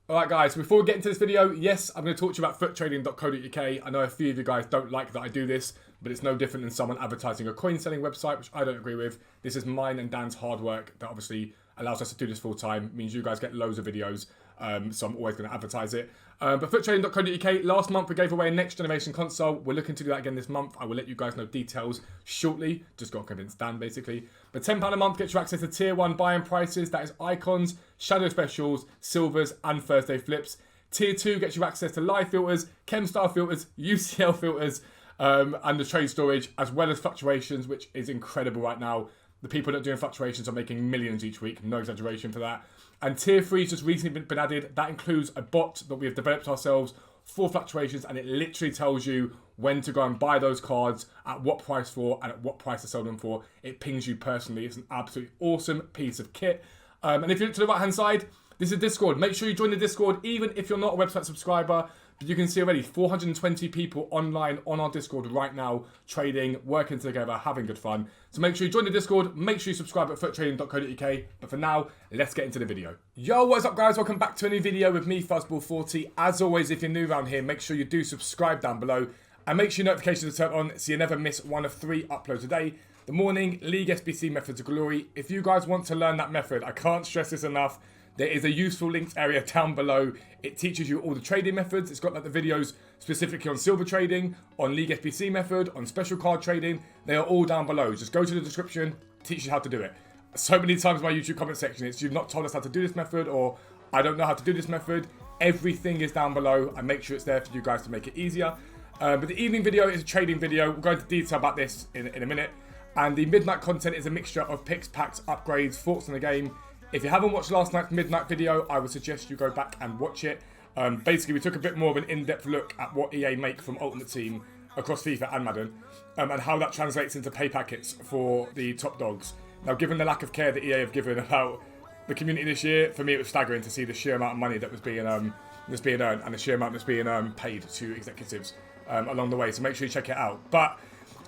Alright guys, before we get into this video, yes, I'm going to talk to you about Futtrading.co.uk. I know a few of you guys don't like that I do this, but it's no different than someone advertising a coin selling website, which I don't agree with. This is mine and Dan's hard work that obviously allows us to do this full time, means you guys get loads of videos, so I'm always going to advertise it. But Futtrading.co.uk, last month we gave away a next generation console. We're looking to do that again this month. I will let you guys know details shortly. Just got to convince Dan basically. But £10 a month gets you access to tier 1 buy-in prices. That is icons, shadow specials, silvers and Thursday flips. Tier 2 gets you access to live filters, ChemStar filters, UCL filters, and the trade storage, as well as fluctuations, which is incredible right now. The people that are doing fluctuations are making millions each week. No exaggeration for that. And tier 3 has just recently been added. That includes a bot that we have developed ourselves for fluctuations, and it literally tells you when to go and buy those cards, at what price for, and at what price to sell them for. It pings you personally. It's an absolutely awesome piece of kit. And if you look to the right hand side, this is Discord. Make sure you join the Discord, even if you're not a website subscriber. But you can see already 420 people online on our Discord right now, trading, working together, having good fun. So make sure you join the Discord. Make sure you subscribe at futtrading.co.uk. But for now, let's get into the video. Yo, what's up guys? Welcome back to a new video with me, Fuzzball40. As always, if you're new around here, make sure you do subscribe down below. And make sure your notifications are turned on so you never miss one of 3 uploads a day. The morning League SBC methods of glory. If you guys want to learn that method, I can't stress this enough. There is a useful links area down below. It teaches you all the trading methods. It's got like the videos specifically on silver trading, on League SBC method, on special card trading. They are all down below. Just go to the description, teach you how to do it. So many times in my YouTube comment section, it's you've not told us how to do this method, or I don't know how to do this method. Everything is down below. I make sure it's there for you guys to make it easier. But the evening video is a trading video. We'll go into detail about this in a minute. And the midnight content is a mixture of picks, packs, upgrades, thoughts on the game. If you haven't watched last night's midnight video, I would suggest you go back and watch it. Basically, we took a bit more of an in-depth look at what EA make from Ultimate Team across FIFA and Madden, and how that translates into pay packets for the top dogs. Now, given the lack of care that EA have given about the community this year, for me it was staggering to see the sheer amount of money that was being earned and the sheer amount that's being paid to executives along the way. So make sure you check it out. But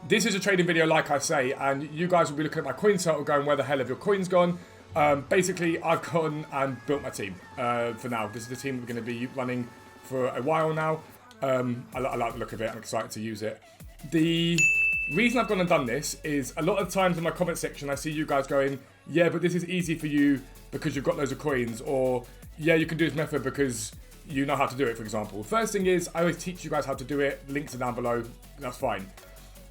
this is a trading video, like I say, and you guys will be looking at my coin total going, where the hell have your coins gone? Basically, I've gone and built my team for now. This is the team we're going to be running for a while now. I like the look of it. I'm excited to use it. The reason I've gone and done this is a lot of times in my comment section, I see you guys going, yeah, but this is easy for you because you've got loads of coins, or yeah, you can do this method because you know how to do it, for example. First thing is, I always teach you guys how to do it. Links are down below. That's fine.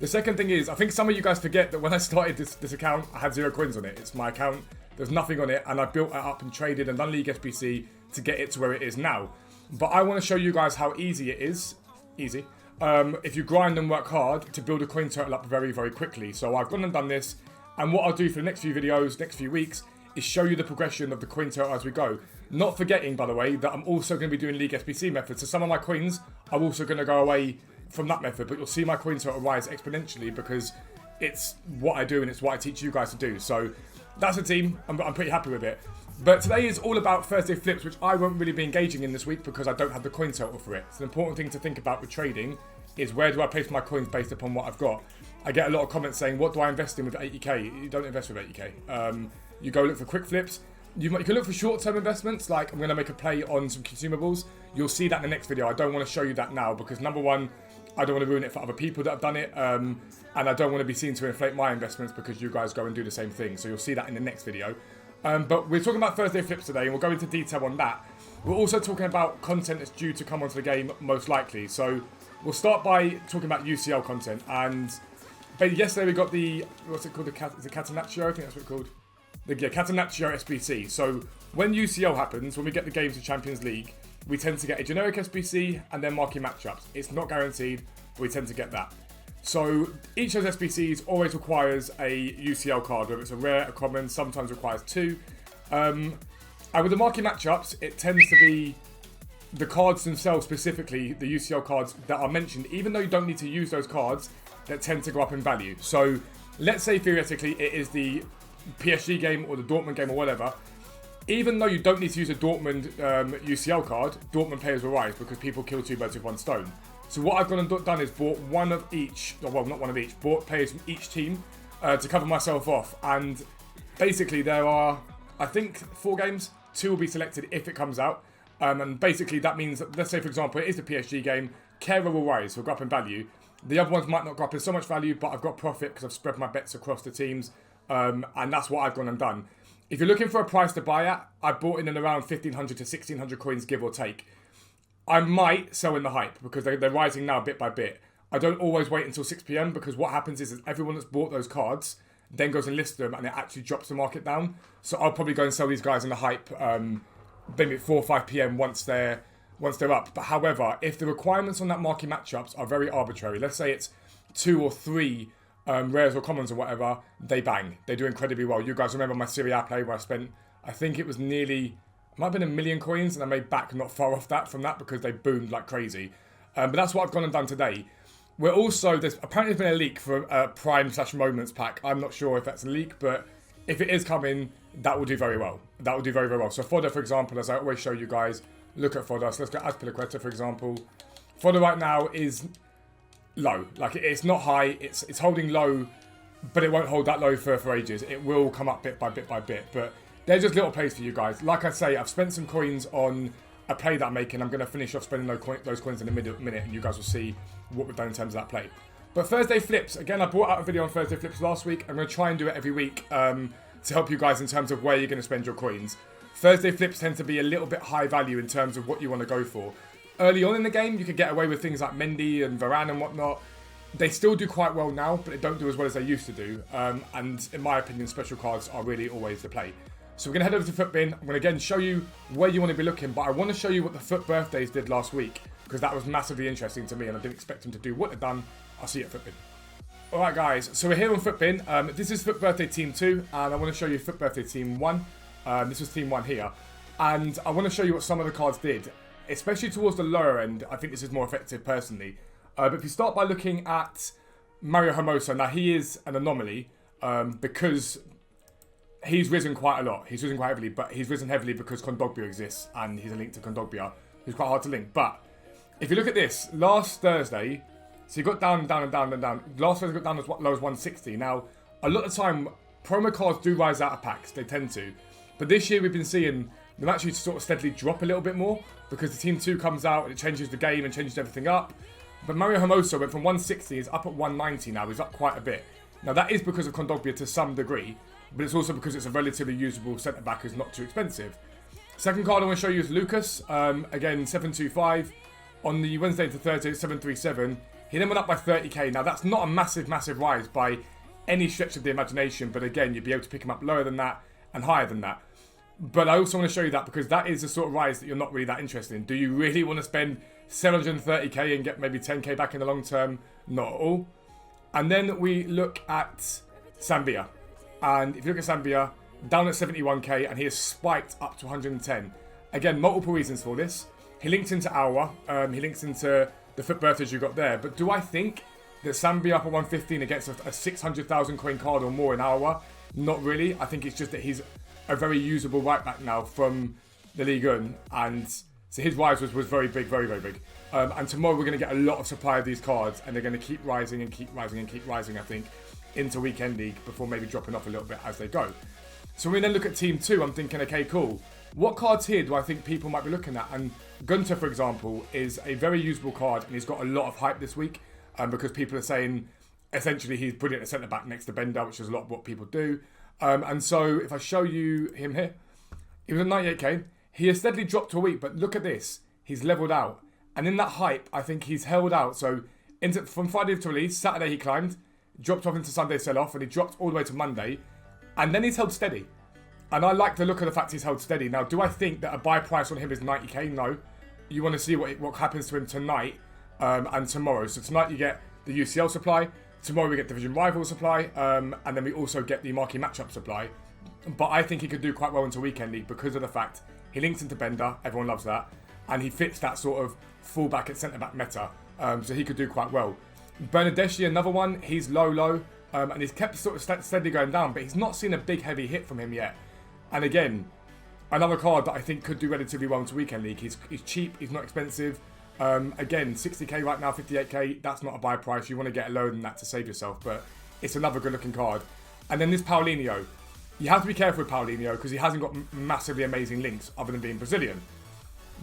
The second thing is, I think some of you guys forget that when I started this account, I had 0 coins on it. It's my account. There's nothing on it, and I built it up and traded and done League SBC to get it to where it is now. But I want to show you guys how easy it is, if you grind and work hard to build a coin total up very, very quickly. So I've gone and done this, and what I'll do for the next few videos, next few weeks, is show you the progression of the coin total as we go. Not forgetting, by the way, that I'm also going to be doing League SBC methods. So some of my coins are also going to go away from that method, but you'll see my coin total rise exponentially because it's what I do and it's what I teach you guys to do. So that's a team. I'm pretty happy with it. But today is all about Thursday flips, which I won't really be engaging in this week because I don't have the coin total for it. It's an important thing to think about with trading is, where do I place my coins based upon what I've got? I get a lot of comments saying, what do I invest in with 80k? You don't invest with 80k. You go look for quick flips. You can look for short-term investments, like I'm going to make a play on some consumables. You'll see that in the next video. I don't want to show you that now because, number one, I don't want to ruin it for other people that have done it, and I don't want to be seen to inflate my investments because you guys go and do the same thing. So you'll see that in the next video. But we're talking about Thursday flips today, and we'll go into detail on that. We're also talking about content that's due to come onto the game, most likely. So we'll start by talking about UCL content. And yesterday we got the, what's it called? Is it Catenaccio? I think that's what it's called. The Catenaccio SBC. So when UCL happens, when we get the games of Champions League, we tend to get a generic SBC and then marquee matchups. It's not guaranteed, but we tend to get that. So each of those SBCs always requires a UCL card, whether it's a rare, a common, sometimes requires 2. And with the marquee matchups, it tends to be the cards themselves, specifically the UCL cards that are mentioned, even though you don't need to use those cards, that tend to go up in value. So let's say theoretically it is the PSG game or the Dortmund game or whatever. Even though you don't need to use a Dortmund UCL card, Dortmund players will rise because people kill 2 birds with 1 stone. So what I've gone and done is bought one of each, well, not one of each, bought players from each team to cover myself off. And basically there are, I think, 4 games. 2 will be selected if it comes out. And basically that means that, let's say for example, it is the PSG game, Kehrer will rise, will go up in value. The other ones might not go up in so much value, but I've got profit because I've spread my bets across the teams. And that's what I've gone and done. If you're looking for a price to buy at, I bought in and around 1,500 to 1,600 coins, give or take. I might sell in the hype because they're rising now bit by bit. I don't always wait until 6 p.m. because what happens is everyone that's bought those cards then goes and lists them and it actually drops the market down. So I'll probably go and sell these guys in the hype maybe at 4 or 5 p.m. once they're up. But however, if the requirements on that marquee matchups are very arbitrary, let's say it's 2 or 3 rares or commons or whatever, they bang. They do incredibly well. You guys remember my Serie A play where I spent, I think it was nearly, it might have been 1 million coins, and I made back not far off that from that because they boomed like crazy. But that's what I've gone and done today. We're also, there's apparently been a leak for a Prime/Moments pack. I'm not sure if that's a leak, but if it is coming, that will do very well. That will do very, very well. So Fodder, for example, as I always show you guys, look at Fodder. So let's go Azpilicueta, for example. Fodder right now is low. Like, it's not high. It's holding low, but it won't hold that low for ages. It will come up bit by bit by bit. But they're just little plays for you guys. Like I say, I've spent some coins on a play that I'm making. I'm going to finish off spending those coins in a minute, and you guys will see what we've done in terms of that play. But Thursday flips, again, I brought out a video on Thursday flips last week. I'm going to try and do it every week to help you guys in terms of where you're going to spend your coins. Thursday flips tend to be a little bit high value in terms of what you want to go for. Early on in the game, you could get away with things like Mendy and Varane and whatnot. They still do quite well now, but they don't do as well as they used to do. And in my opinion, special cards are really always the play. So we're going to head over to Futbin. I'm going to again show you where you want to be looking, but I want to show you what the Foot birthdays did last week, because that was massively interesting to me and I didn't expect them to do what they've done. I'll see you at Futbin. Alright guys, so we're here on Futbin. This is Foot Birthday Team 2, and I want to show you Foot Birthday Team 1. This was Team 1 here. And I want to show you what some of the cards did, especially towards the lower end. I think this is more effective personally. But if you start by looking at Mario Hermoso, now he is an anomaly because he's risen quite a lot. He's risen quite heavily, but he's risen heavily because Kondogbia exists, and he's a link to Kondogbia, who's quite hard to link. But if you look at this, last Thursday, so he got down and down and down and down. Last Thursday got down as low as 160. Now, a lot of the time, promo cards do rise out of packs. They tend to. But this year we've been seeing them actually sort of steadily drop a little bit more because the Team 2 comes out and it changes the game and changes everything up. But Mario Hermoso went from 160, is up at 190 now. He's up quite a bit. Now, that is because of Kondogbia to some degree, but it's also because it's a relatively usable centre-back who's not too expensive. Second card I want to show you is Lucas. Again, 725. On the Wednesday to Thursday, 737. He then went up by 30k. Now, that's not a massive, massive rise by any stretch of the imagination, but again, you'd be able to pick him up lower than that and higher than that. But I also want to show you that because that is the sort of rise that you're not really that interested in. Do you really want to spend 730k and get maybe 10k back in the long term? Not at all. And then we look at Sambia. And if you look at Sambia, down at 71k, and he has spiked up to 110. Again, multiple reasons for this. He links into Awa. He links into the Foot birthdays you got there. But do I think that Sambia up at 115 against a 600,000 coin card or more in Awa? Not really. I think it's just that he's a very usable right back now from the Ligue 1, and so his rise was very big, very, very big. And tomorrow we're going to get a lot of supply of these cards, and they're going to keep rising and keep rising and keep rising, I think, into Weekend League before maybe dropping off a little bit as they go. So when we then look at Team 2, I'm thinking, okay, cool. What cards here do I think people might be looking at? And Gunter, for example, is a very usable card, and he's got a lot of hype this week because people are saying, essentially, he's putting a centre-back next to Bender, which is a lot of what people do. And so if I show you him here, he was at 98k. He has steadily dropped to a week, but look at this. He's leveled out. And in that hype, I think he's held out. So from Friday to release, Saturday he climbed, dropped off into Sunday sell-off, and he dropped all the way to Monday. And then he's held steady. And I like the look of the fact he's held steady. Now, do I think that a buy price on him is 90k? No. You want to see what happens to him tonight and tomorrow. So tonight you get the UCL supply. Tomorrow we get Division Rival supply. And then we also get the Marquee Matchup supply. But I think he could do quite well into Weekend League because of the fact he links into Bender. Everyone loves that. And he fits that sort of fullback and centre-back meta. So he could do quite well. Bernadeschi, another one. He's low. And he's kept sort of steadily going down. But he's not seen a big heavy hit from him yet. And again, another card that I think could do relatively well into Weekend League. He's cheap. He's not expensive. Again, 60k right now, 58k. That's not a buy price. You want to get lower than that to save yourself. But it's another good-looking card. And then this Paulinho. You have to be careful with Paulinho because he hasn't got massively amazing links other than being Brazilian.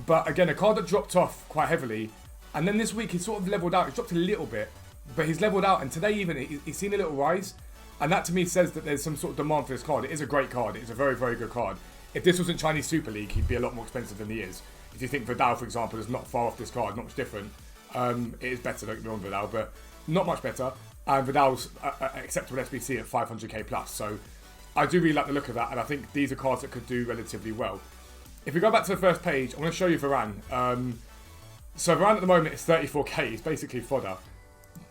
But again, a card that dropped off quite heavily. And then this week he's sort of leveled out. He's dropped a little bit, but he's leveled out. And today even, he's seen a little rise. And that to me says that there's some sort of demand for this card. It is a great card. It's a very, very good card. If this wasn't Chinese Super League, he'd be a lot more expensive than he is. If you think Vidal, for example, is not far off this card, not much different. It is better, don't get me wrong, Vidal, but not much better. And Vidal's acceptable SBC at 500k plus. So I do really like the look of that. And I think these are cards that could do relatively well. If we go back to the first page, I want to show you Varane. So Varane at the moment is 34k. He's basically fodder.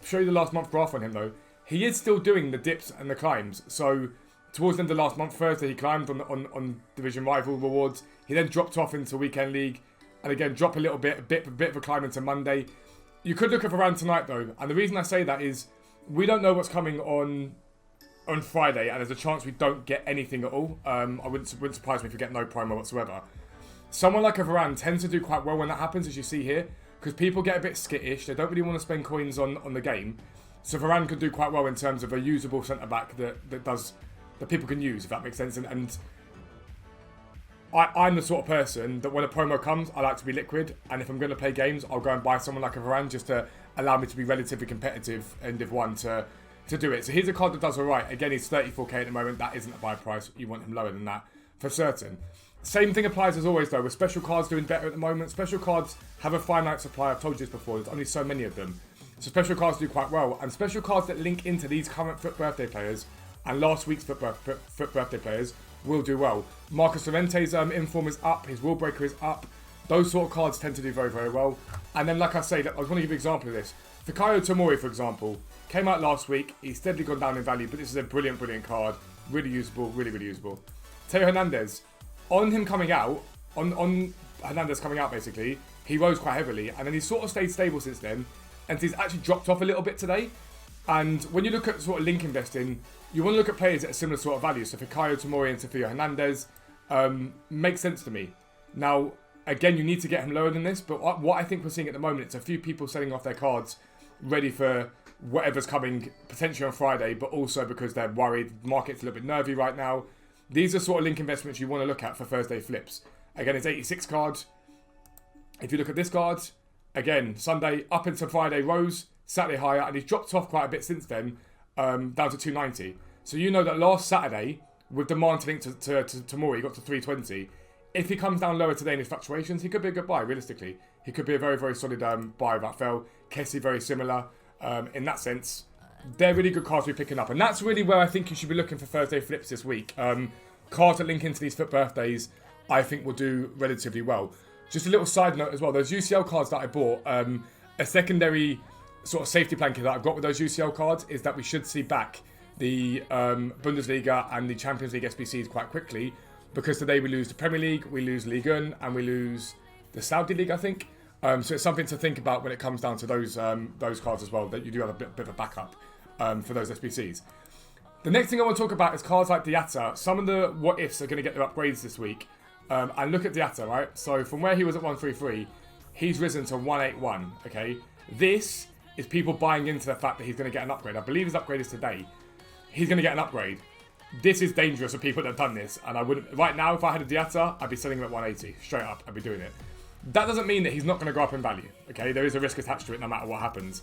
Show you the last month graph on him though. He is still doing the dips and the climbs. So towards the end of last month, Thursday, he climbed on Division Rival rewards. He then dropped off into Weekend League. And again, drop a little bit, a bit of a climb into Monday. You could look at Varane tonight though. And the reason I say that is we don't know what's coming on Friday. And there's a chance we don't get anything at all. I wouldn't surprise me if we get no promo whatsoever. Someone like a Varane tends to do quite well when that happens, as you see here. Because people get a bit skittish. They don't really want to spend coins on the game. So Varane could do quite well in terms of a usable centre-back that people can use, if that makes sense. And I'm the sort of person that when a promo comes, I like to be liquid. And if I'm going to play games, I'll go and buy someone like a Varane just to allow me to be relatively competitive in Div 1 to do it. So here's a card that does alright. Again, he's 34k at the moment. That isn't a buy price. You want him lower than that for certain. Same thing applies as always though, with special cards doing better at the moment. Special cards have a finite supply. I've told you this before. There's only so many of them. So special cards do quite well. And special cards that link into these current FUT birthday players and last week's FUT birthday players will do well. Marcus Llorente's inform is up. His Will Breaker is up. Those sort of cards tend to do very, very well. And then, like I say, I want to give you an example of this. Fikayo Tomori, for example, came out last week. He's steadily gone down in value, but this is a brilliant, brilliant card. Really usable, really, really usable. Teo Hernandez, on him coming out, on Hernandez coming out basically, he rose quite heavily. And then he's sort of stayed stable since then. And he's actually dropped off a little bit today. And when you look at sort of link investing, you want to look at players at a similar sort of value. So Fikayo Tomori and Sofia Hernandez makes sense to me. Now, again, you need to get him lower than this. But what I think we're seeing at the moment, it's a few people selling off their cards ready for whatever's coming potentially on Friday, but also because they're worried. The market's a little bit nervy right now. These are sort of link investments you want to look at for Thursday flips. Again, it's 86 cards. If you look at this card, again, Sunday up into Friday rose, Saturday higher, and he's dropped off quite a bit since then, down to 290. So you know that last Saturday, with demand to link to Tomori, he got to 320. If he comes down lower today in his fluctuations, he could be a good buy, realistically. He could be a very, very solid buy if that fell. Kessie, very similar. In that sense, they're really good cards we're picking up. And that's really where I think you should be looking for Thursday flips this week. Cards that link into these FUT birthdays, I think will do relatively well. Just a little side note as well, those UCL cards that I bought, a secondary sort of safety blanket that I've got with those UCL cards is that we should see back the Bundesliga and the Champions League SBCs quite quickly, because today we lose the Premier League, we lose Ligue 1, and we lose the Saudi League, I think. So it's something to think about when it comes down to those cards as well, that you do have a bit of a backup for those SBCs. The next thing I want to talk about is cards like Diatta. Some of the what-ifs are going to get their upgrades this week. And look at Diatta, right? So from where he was at 133, he's risen to 181, okay? This is people buying into the fact that he's going to get an upgrade. I believe his upgrade is today. He's going to get an upgrade. This is dangerous for people that have done this. And I wouldn't, right now, if I had a Diatta, I'd be selling him at 180. Straight up, I'd be doing it. That doesn't mean that he's not going to go up in value, okay? There is a risk attached to it no matter what happens.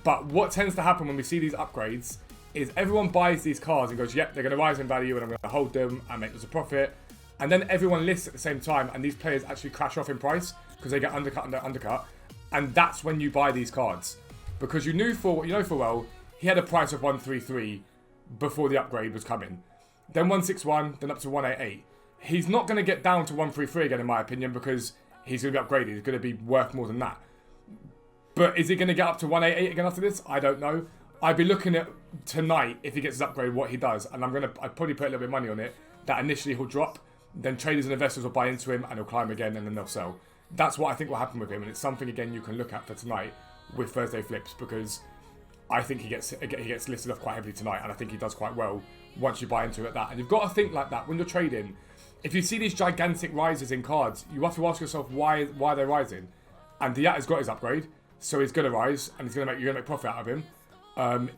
But what tends to happen when we see these upgrades is everyone buys these cards and goes, yep, they're going to rise in value and I'm going to hold them and make us a profit. And then everyone lists at the same time and these players actually crash off in price because they get undercut. And that's when you buy these cards. Because you know full well, he had a price of 133 before the upgrade was coming. Then 161, then up to 188. He's not going to get down to 133 again, in my opinion, because he's going to be upgraded. He's going to be worth more than that. But is he going to get up to 188 again after this? I don't know. I'd be looking at tonight, if he gets his upgrade, what he does. And I'd probably put a little bit of money on it, that initially he'll drop. Then traders and investors will buy into him and he'll climb again and then they'll sell. That's what I think will happen with him. And it's something, again, you can look at for tonight with Thursday flips, because I think he gets listed off quite heavily tonight. And I think he does quite well once you buy into it at that. And you've got to think like that when you're trading. If you see these gigantic rises in cards, you have to ask yourself why they're rising. And Diatta's got his upgrade, so he's going to rise and you're going to make profit out of him.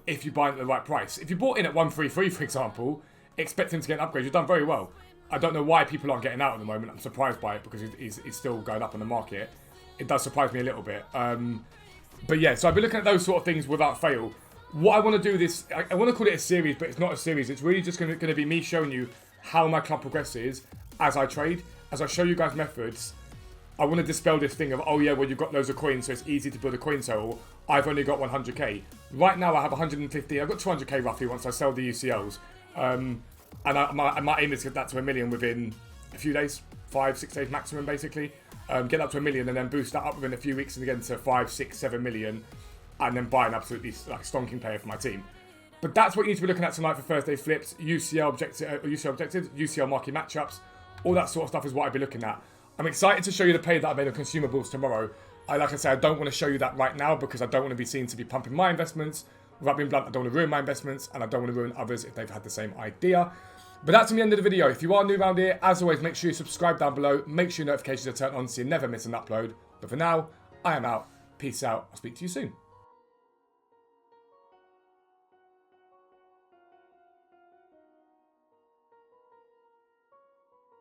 If you buy it at the right price. If you bought in at 133, for example, expect him to get an upgrade, you've done very well. I don't know why people aren't getting out at the moment. I'm surprised by it because he's still going up on the market. It does surprise me a little bit. But yeah, so I've been looking at those sort of things without fail. What I want to do this, I want to call it a series, but it's not a series. It's really just going to be me showing you how my club progresses as I trade, as I show you guys methods. I want to dispel this thing of, oh yeah, well you've got loads of coins, so it's easy to build a coin total. I've only got 100k. Right now I have 150, I've got 200k roughly once I sell the UCLs. And my aim is to get that to 1 million within a few days, 5-6 days maximum basically. Get up to 1 million and then boost that up within a few weeks and again to 5, 6, 7 million. And then buy an absolutely like stonking player for my team. But that's what you need to be looking at tonight for Thursday flips, UCL objectives, UCL market matchups, all that sort of stuff is what I'd be looking at. I'm excited to show you the play that I made on consumables tomorrow. Like I said, I don't want to show you that right now because I don't want to be seen to be pumping my investments. Without being blunt, I don't want to ruin my investments and I don't want to ruin others if they've had the same idea. But that's the end of the video. If you are new around here, as always, make sure you subscribe down below. Make sure your notifications are turned on so you never miss an upload. But for now, I am out. Peace out. I'll speak to you soon.